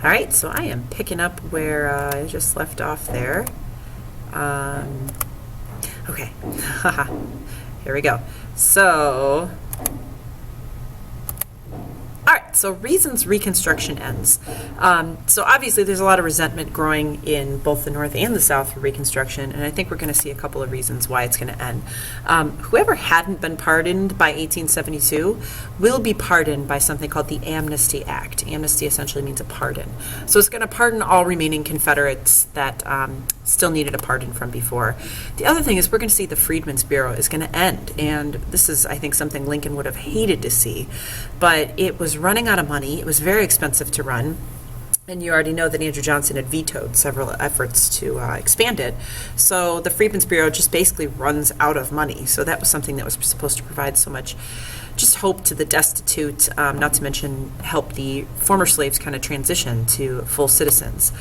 All right, so I am picking up where I just left off there. Okay, here we go. So, all right, so reasons Reconstruction ends. So obviously there's a lot of resentment growing in both the North and the South for Reconstruction, and I think we're going to see a couple of reasons why it's going to end. Whoever hadn't been pardoned by 1872 will be pardoned by something called the Amnesty Act. Amnesty essentially means a pardon. So it's going to pardon all remaining Confederates that still needed a pardon from before. The other thing is we're going to see the Freedmen's Bureau is going to end, and this is, I think, something Lincoln would have hated to see, but it was running out of money. It was very expensive to run. And you already know that Andrew Johnson had vetoed several efforts to expand it. So the Freedmen's Bureau just basically runs out of money. So that was something that was supposed to provide so much just hope to the destitute, not to mention help the former slaves kind of transition to full citizens.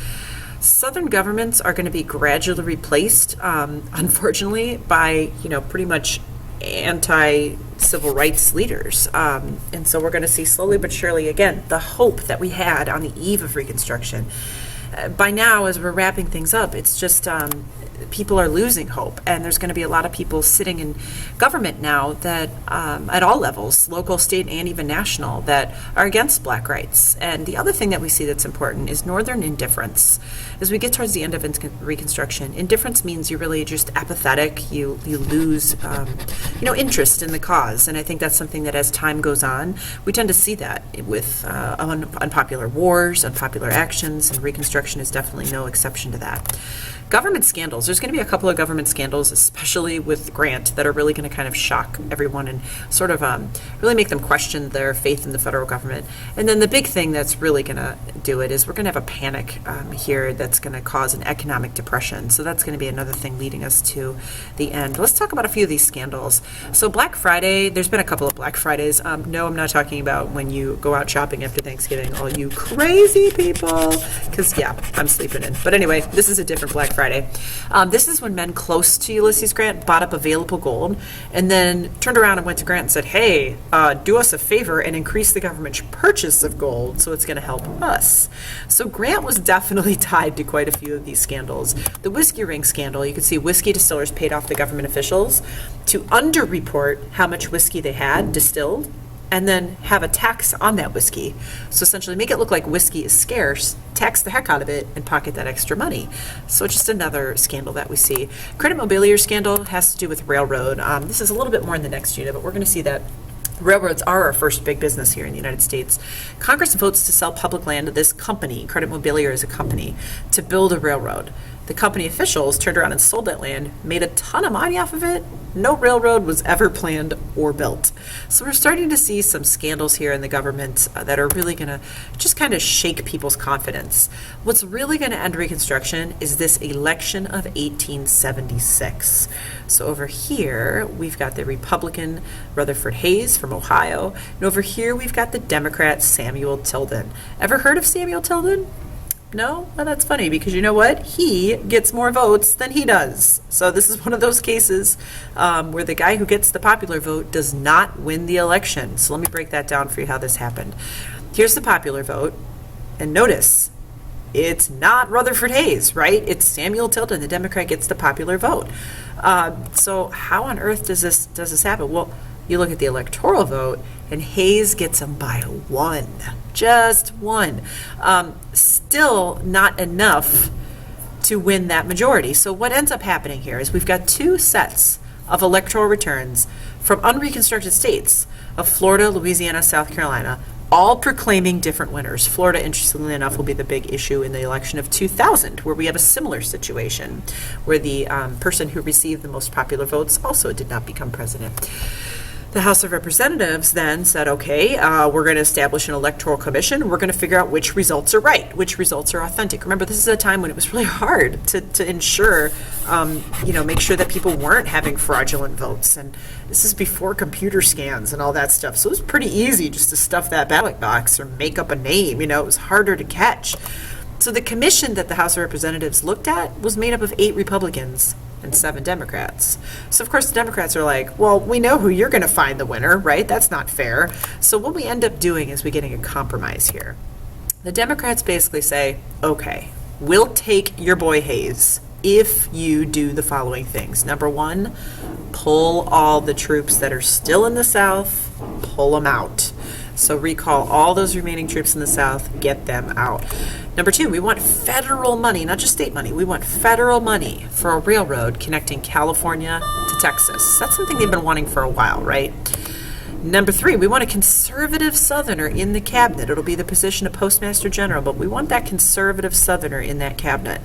Southern governments are going to be gradually replaced, unfortunately, by, pretty much anti-civil rights leaders. And so we're going to see slowly but surely, again, the hope that we had on the eve of Reconstruction. By now, as we're wrapping things up, it's just people are losing hope. And there's going to be a lot of people sitting in government now that, at all levels, local, state, and even national, that are against black rights. And the other thing that we see that's important is Northern indifference. As we get towards the end of Reconstruction, indifference means you're really just apathetic. You lose, interest in the cause. And I think that's something that as time goes on, we tend to see that with unpopular wars, unpopular actions, and Reconstruction is definitely no exception to that. Government scandals. There's going to be a couple of government scandals, especially with Grant, that are really going to kind of shock everyone and sort of really make them question their faith in the federal government. And then the big thing that's really going to do it is we're going to have a panic here that's going to cause an economic depression. So that's going to be another thing leading us to the end. Let's talk about a few of these scandals. So Black Friday, there's been a couple of Black Fridays. No, I'm not talking about when you go out shopping after Thanksgiving, all you crazy people, because, yeah, I'm sleeping in. But anyway, this is a different Black Friday. This is when men close to Ulysses Grant bought up available gold and then turned around and went to Grant and said, hey, do us a favor and increase the government's purchase of gold so it's going to help us. So Grant was definitely tied to quite a few of these scandals. The whiskey ring scandal, you can see whiskey distillers paid off the government officials to underreport how much whiskey they had distilled and then have a tax on that whiskey. So essentially make it look like whiskey is scarce, tax the heck out of it, and pocket that extra money. So just another scandal that we see. Credit mobilier scandal has to do with railroad. This is a little bit more in the next unit, but we're going to see that railroads are our first big business here in the United States. Congress votes to sell public land to this company, Credit Mobilier is a company, to build a railroad. The company officials turned around and sold that land, made a ton of money off of it. No railroad was ever planned or built. So we're starting to see some scandals here in the government that are really going to just kind of shake people's confidence. What's really going to end Reconstruction is this election of 1876. So over here, we've got the Republican Rutherford Hayes from Ohio, and over here we've got the Democrat Samuel Tilden. Ever heard of Samuel Tilden? No? Well, that's funny because you know what? He gets more votes than he does. So this is one of those cases where the guy who gets the popular vote does not win the election. So let me break that down for you how this happened. Here's the popular vote. And notice, it's not Rutherford Hayes, right? It's Samuel Tilden. The Democrat gets the popular vote. So how on earth does this happen? Well, you look at the electoral vote, and Hayes gets them by one. Just one. Still not enough to win that majority. So what ends up happening here is we've got two sets of electoral returns from unreconstructed states of Florida, Louisiana, South Carolina, all proclaiming different winners. Florida, interestingly enough, will be the big issue in the election of 2000, where we have a similar situation, where the person who received the most popular votes also did not become president. The House of Representatives then said, okay, we're going to establish an electoral commission. We're going to figure out which results are right, which results are authentic. Remember, this is a time when it was really hard to ensure, make sure that people weren't having fraudulent votes. And this is before computer scans and all that stuff. So it was pretty easy just to stuff that ballot box or make up a name. It was harder to catch. So the commission that the House of Representatives looked at was made up of 8 Republicans and 7 Democrats. So of course the Democrats are like, well, we know who you're going to find the winner, right? That's not fair. So what we end up doing is we're getting a compromise here. The Democrats basically say, okay, we'll take your boy Hayes if you do the following things. Number one, pull all the troops that are still in the South, pull them out. So recall all those remaining troops in the South, get them out. Number two, we want federal money, not just state money. We want federal money for a railroad connecting California to Texas. That's something they've been wanting for a while, right? Number three, we want a conservative Southerner in the cabinet. It'll be the position of Postmaster General, but we want that conservative Southerner in that cabinet.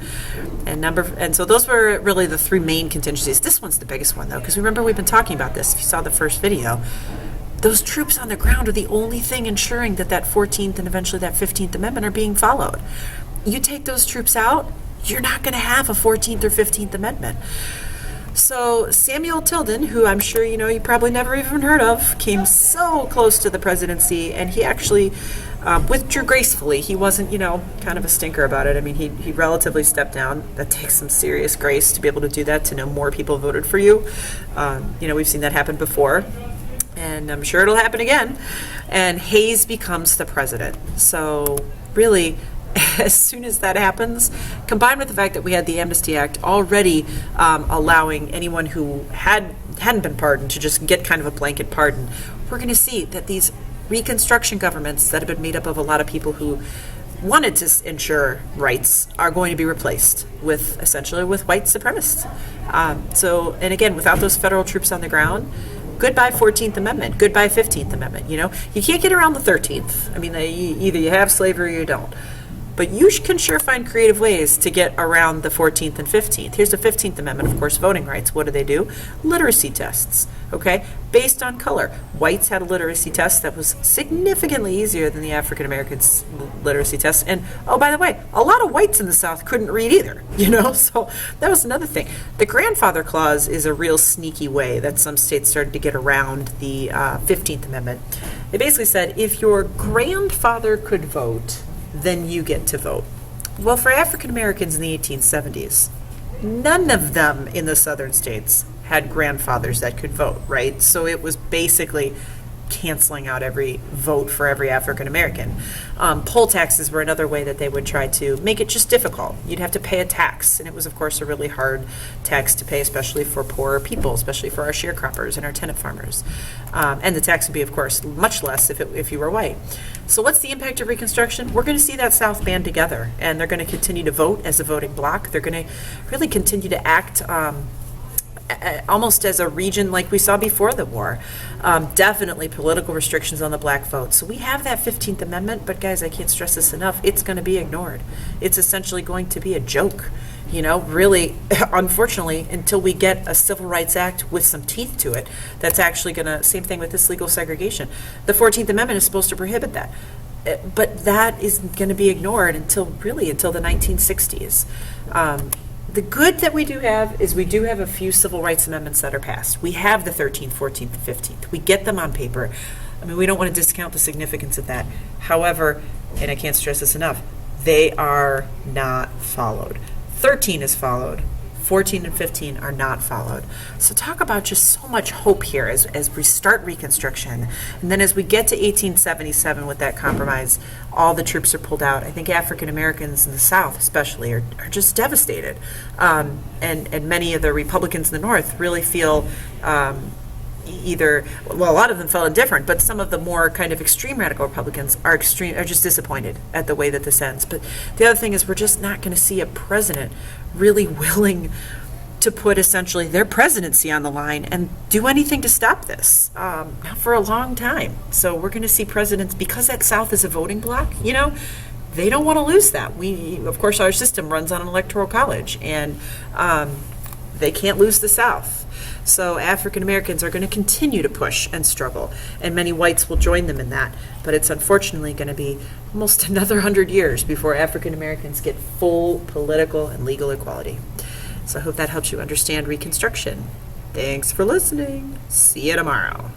And so those were really the three main contingencies. This one's the biggest one, though, because remember we've been talking about this. If you saw the first video, those troops on the ground are the only thing ensuring that that 14th and eventually that 15th Amendment are being followed. You take those troops out, you're not going to have a 14th or 15th Amendment. So Samuel Tilden, who I'm sure you probably never even heard of, came so close to the presidency, and he actually withdrew gracefully. He wasn't, kind of a stinker about it. I mean, he relatively stepped down. That takes some serious grace to be able to do that, to know more people voted for you. We've seen that happen before, and I'm sure it'll happen again. And Hayes becomes the president. So really, as soon as that happens, combined with the fact that we had the Amnesty Act already allowing anyone who hadn't been pardoned to just get kind of a blanket pardon, we're going to see that these Reconstruction governments that have been made up of a lot of people who wanted to ensure rights are going to be replaced with essentially with white supremacists. And again, without those federal troops on the ground, goodbye 14th Amendment, goodbye 15th Amendment. You can't get around the 13th. I mean, either you have slavery or you don't. But you can sure find creative ways to get around the 14th and 15th. Here's the 15th Amendment, of course, voting rights. What do? Literacy tests, okay? Based on color. Whites had a literacy test that was significantly easier than the African Americans' literacy test. And, oh, by the way, a lot of whites in the South couldn't read either, So that was another thing. The grandfather clause is a real sneaky way that some states started to get around the 15th Amendment. They basically said, if your grandfather could vote, then you get to vote. Well, for African Americans in the 1870s, none of them in the southern states had grandfathers that could vote, right? So it was basically canceling out every vote for every African American. Poll taxes were another way that they would try to make it just difficult. You'd have to pay a tax, and it was, of course, a really hard tax to pay, especially for poorer people, especially for our sharecroppers and our tenant farmers. And the tax would be, of course, much less if you were white. So what's the impact of Reconstruction? We're going to see that South band together, and they're going to continue to vote as a voting bloc. They're going to really continue to act almost as a region like we saw before the war. Definitely political restrictions on the black vote. So we have that 15th Amendment, but guys, I can't stress this enough. It's going to be ignored. It's essentially going to be a joke. Really, unfortunately, until we get a Civil Rights Act with some teeth to it, that's actually going to, same thing with this legal segregation. The 14th Amendment is supposed to prohibit that. But that is going to be ignored until the 1960s. The good that we do have is we do have a few civil rights amendments that are passed. We have the 13th, 14th, and 15th. We get them on paper. I mean, we don't want to discount the significance of that. However, and I can't stress this enough, they are not followed. 13 is followed. 14 and 15 are not followed. So talk about just so much hope here as we start Reconstruction. And then as we get to 1877 with that compromise, all the troops are pulled out. I think African Americans in the South especially are just devastated. And many of the Republicans in the North really feel a lot of them felt indifferent, but some of the more kind of extreme radical Republicans are just disappointed at the way that this ends. But the other thing is we're just not going to see a president really willing to put essentially their presidency on the line and do anything to stop this, not for a long time. So we're going to see presidents, because that South is a voting bloc, they don't want to lose that. Of course, our system runs on an electoral college, and they can't lose the South. So African Americans are going to continue to push and struggle, and many whites will join them in that. But it's unfortunately going to be almost another 100 years before African Americans get full political and legal equality. So I hope that helps you understand Reconstruction. Thanks for listening. See you tomorrow.